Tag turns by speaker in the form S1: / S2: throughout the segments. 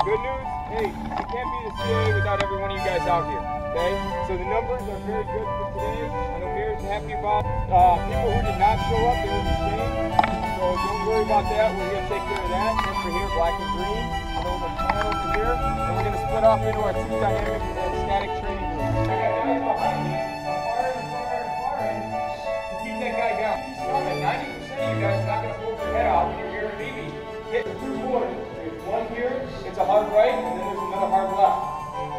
S1: Good news, hey, we can't be the CAA without every one of you guys out here, okay? So the numbers are very good for today. I know Mayor's happy about people who did not show up, they will be shamed. So don't worry about that, we're going to take care of that. Over here, black and green, and over tan over here. And we're going to split off into our two dynamic and static training groups. I got guys behind me, fire, to keep that guy down. He's coming, 90% of you guys are not going to poke your head out when you're hearing me hit the two corners. There's one here, it's a hard right, and then there's another hard left.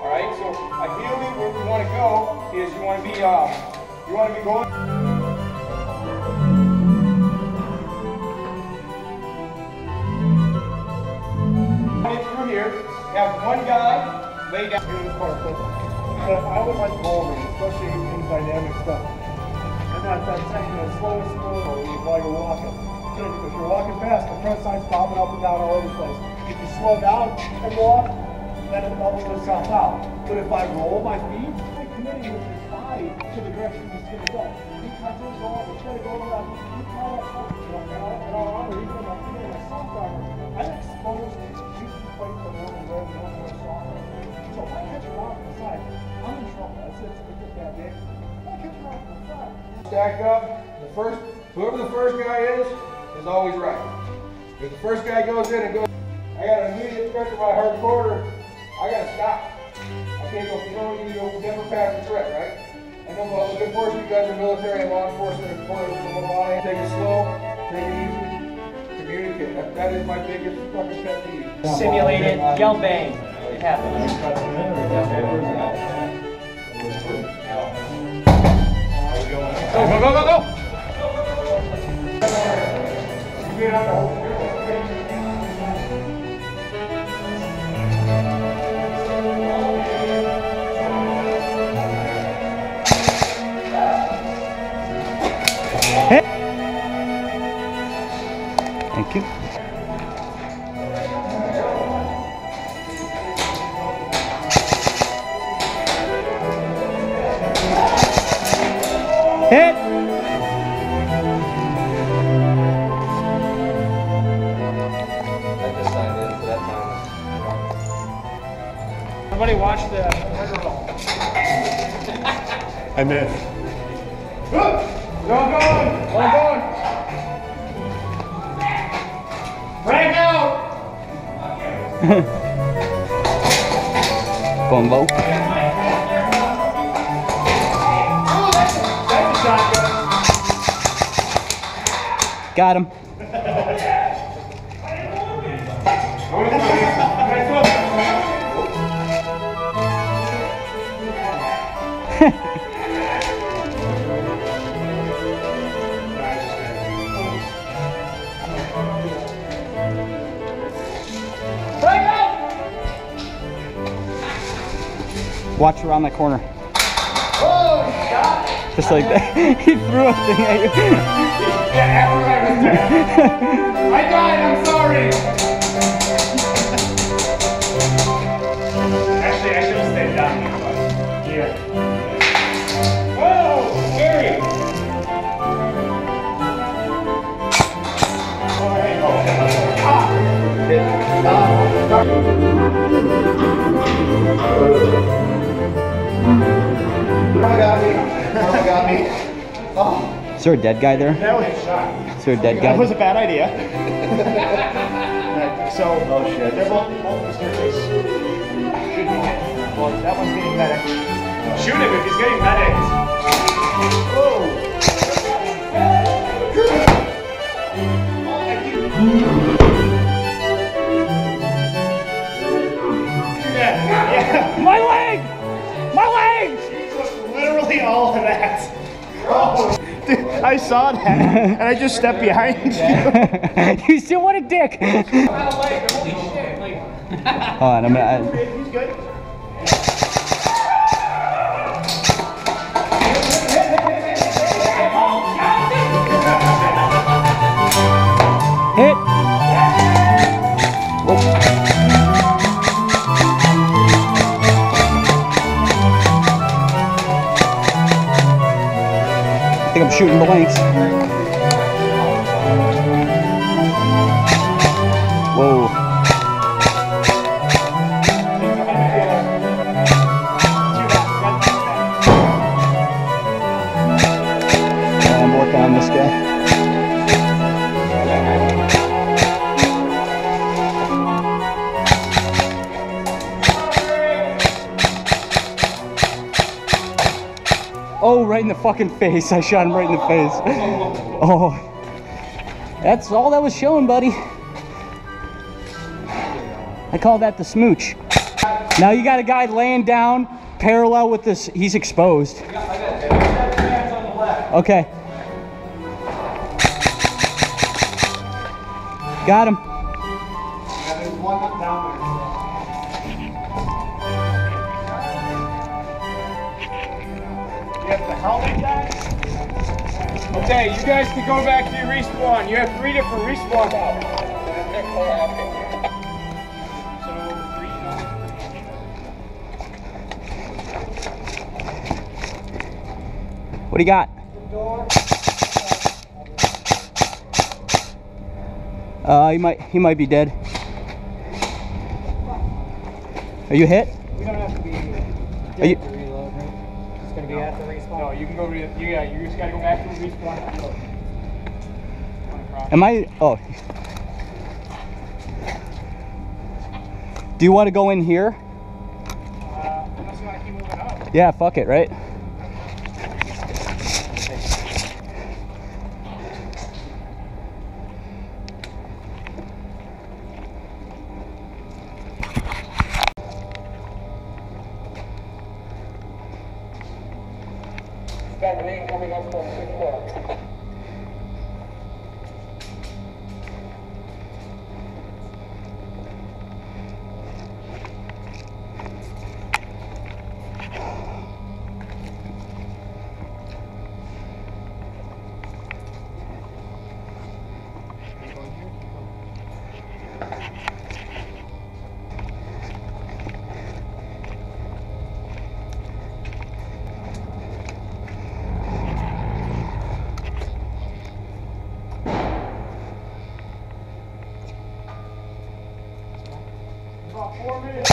S1: Alright, so ideally where we want to go is you want to be going. Through here, have one guy lay down.
S2: But I always like bowling, especially in dynamic stuff. And that's slow and slow while you're walking. If you're walking fast, the front side's bobbing up and down all over the place. If you slow down and walk, then it bubbles itself out. But if I roll my feet, I'm committing with his body to the direction he's going to go. He cuts his off, he's going to go over that. He caught up, and I'll honor, he's going to my soft armor. I'm exposed to fight for the only road, no more soft. So if I catch her off the side, I'm in trouble. That's it. It's a bad day. If I catch her off the side.
S1: Stack up. Whoever the first guy is always right. If the first guy goes in and goes, I got an immediate threat to my hard quarter, I got to stop. I can't go, you never pass the threat, right? I know a good portion of you guys are military and law enforcement and police. Take it slow, take it easy, communicate. That is my biggest fucking pet peeve.
S3: Simulated yell bang. It happens.
S1: Go!
S4: Thank you. Hit!
S3: Everybody watch the murder ball.
S2: I missed.
S1: One going. Frag out!
S4: Going low.
S1: That's a shotgun.
S4: Got him. Watch around that corner.
S1: Oh, he got it.
S4: Just like that. He threw a thing at you.
S1: Yeah, after I was there. I died, I'm sorry. Actually, I should have stayed down here, but here. Whoa, scary.
S2: Got me.
S4: Oh. Is there a dead guy there? Is there a dead guy?
S2: That was a bad idea. So, oh shit. They're both the staircase. Should be hit. Well, that one's getting medic.
S1: Shoot him if he's getting medics.
S2: Whoa.
S1: Yeah.
S4: My leg! My leg!
S2: Literally all of that. Oh. Dude, I saw that and I just stepped behind you.
S4: You still want a dick? Hold on, I'm gonna.
S2: He's good.
S4: Hit! Whoa. I think I'm shooting blanks. Whoa. fucking face. I shot him right in the face. Oh. That's all that was showing, buddy. I call that the smooch. Now you got a guy laying down parallel with this. He's exposed. Okay. Got him.
S2: There's one down there. You have the helmet guy?
S1: Okay, you guys can go back to your respawn. You have 3 different respawns out.
S4: What do you got? He might be dead. Are you hit?
S3: We don't have to be
S4: Are
S3: dead
S4: you?
S3: to reload, right? It's gonna be at the respawn.
S1: No, you can go. You just gotta go back to the respawn.
S4: Am I? Oh. Do you want to go in here?
S3: Unless you want to keep moving up.
S4: Yeah, fuck it, right?
S1: Got the lane coming up from 6-4.
S2: About 4 minutes.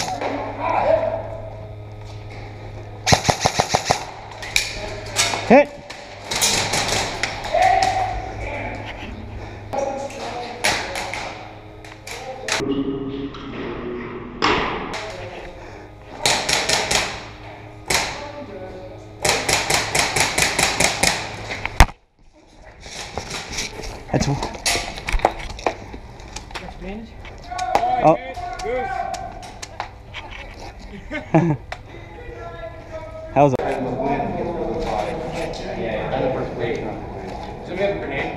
S4: Hit. That's.
S3: Advantage?
S4: Oh. How's it?
S1: So we have a grenade.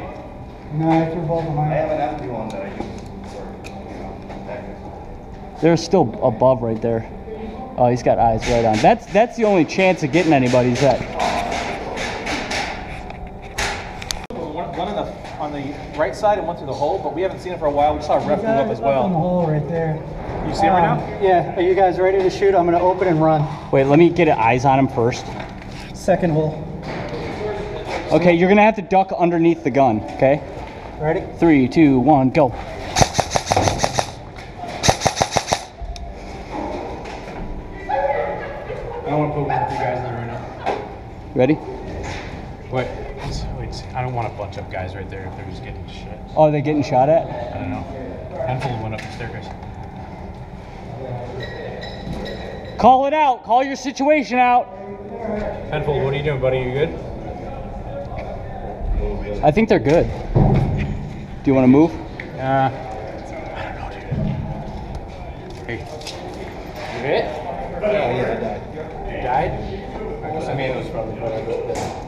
S2: No, I threw both of mine.
S5: I have an empty one that I use for, tactics.
S4: They're still above right there. Oh, he's got eyes right on. That's the only chance of getting anybody. Is that?
S6: One on the right side and one through the hole, but we haven't seen it for a while. We saw a ref move up as
S2: Up in the
S6: well.
S2: hole right there.
S6: You see it right now?
S2: Yeah. Are you guys ready to shoot? I'm gonna open and run.
S4: Wait, let me get eyes on him first.
S2: Second hole.
S4: Okay, you're gonna have to duck underneath the gun. Okay.
S2: Ready?
S4: 3, 2, 1, go.
S3: I don't want to put one of you guys there right now.
S4: Ready?
S3: Wait, I don't want a bunch of guys right there if they're just getting shit.
S4: Oh, are they getting shot at?
S3: I don't know. Handful went up the staircase.
S4: Call it out. Call your situation out.
S3: Handful, what are you doing, buddy? You good?
S4: I think they're good. Do you want to move?
S3: I don't know, dude. Hey. You hit?
S5: Yeah, I died.
S3: You died?
S5: I mean, it was probably better, but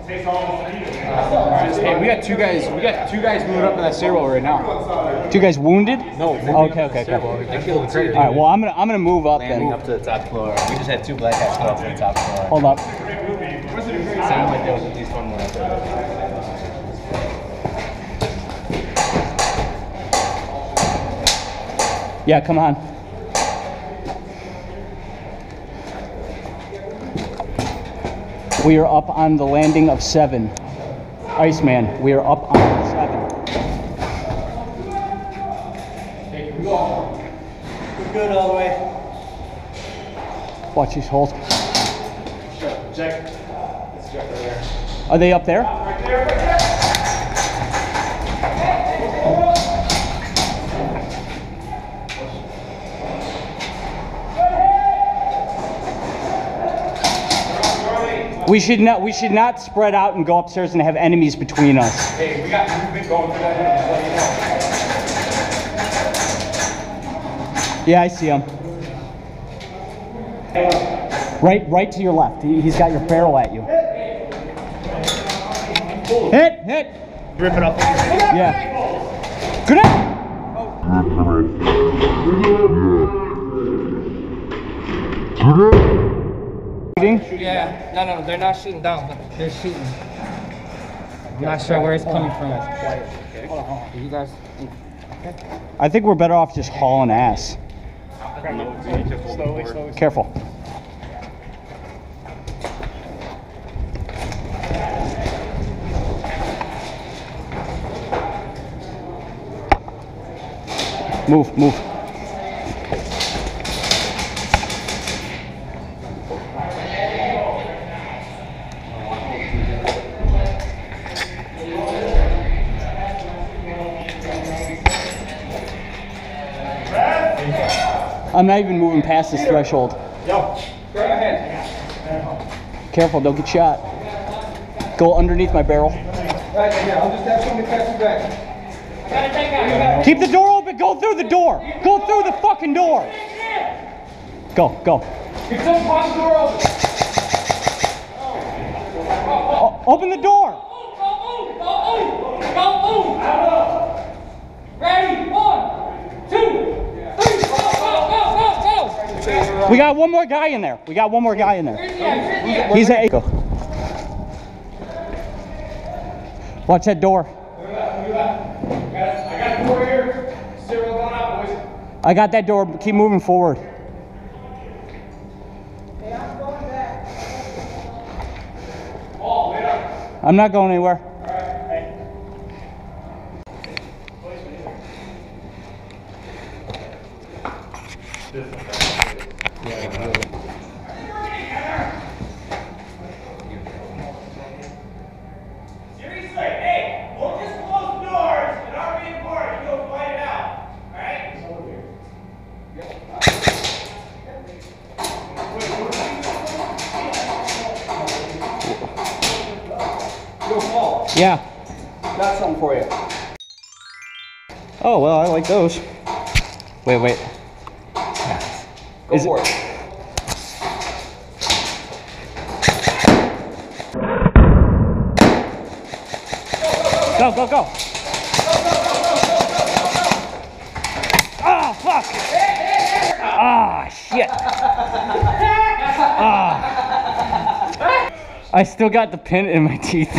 S3: Alright, hey, we got two guys moving up in that stairwell right now.
S4: 2 guys wounded?
S3: No,
S4: Okay, okay, okay. All
S3: I killed the trigger.
S4: right. Well, I'm gonna move up
S5: landing
S4: then.
S5: up to the top floor. We just had 2 black hats go up to the top floor.
S4: Hold up.
S5: Sounded like there was at least one more up there.
S4: Yeah, come on. We are up on the landing of 7. Iceman, we are up on 7.
S2: We're good all the way.
S4: Watch these holes.
S2: Check. Let's check right there.
S4: Are they up there?
S2: Right there, right there.
S4: We should not spread out and go upstairs and have enemies between us.
S1: Hey, we've been going through that, just let you know.
S4: Yeah, I see him. Right to your left. He's got your barrel at you. Hit.
S2: Rip it up.
S4: Yeah. Grenade. Shooting?
S7: Yeah, no, they're not shooting down, but they're shooting. I'm not sure where it's coming from. You guys,
S4: I think we're better off just hauling ass.
S2: Slowly.
S4: Careful. Move. I'm not even moving past this threshold.
S1: Yo, go ahead.
S4: Careful, don't get shot. Go underneath my barrel.
S1: Right, yeah, I'll just have somebody pass you back.
S4: Keep the door open. Go through the door. Go through the fucking door. Go.
S1: If someone pop the door open.
S4: Open the door.
S7: Don't move! Ready? 1, 2, 3, go!
S4: We got one more guy in there.
S7: Where's he at?
S4: He's at. Go. Watch that door.
S1: I got the door here. Serial going out, boys.
S4: I got that door. Keep moving forward. I'm not going anywhere.
S8: Seriously, hey, we'll just close the doors and our main part and go fight it out. Alright?
S1: Yo, Paul,
S4: Yeah.
S1: got something for you.
S4: Oh, well, I like those. Wait.
S1: Go
S4: Is
S1: for
S4: it-
S1: it.
S4: Go. Oh, fuck. Ah, shit. I still got the pin in my teeth.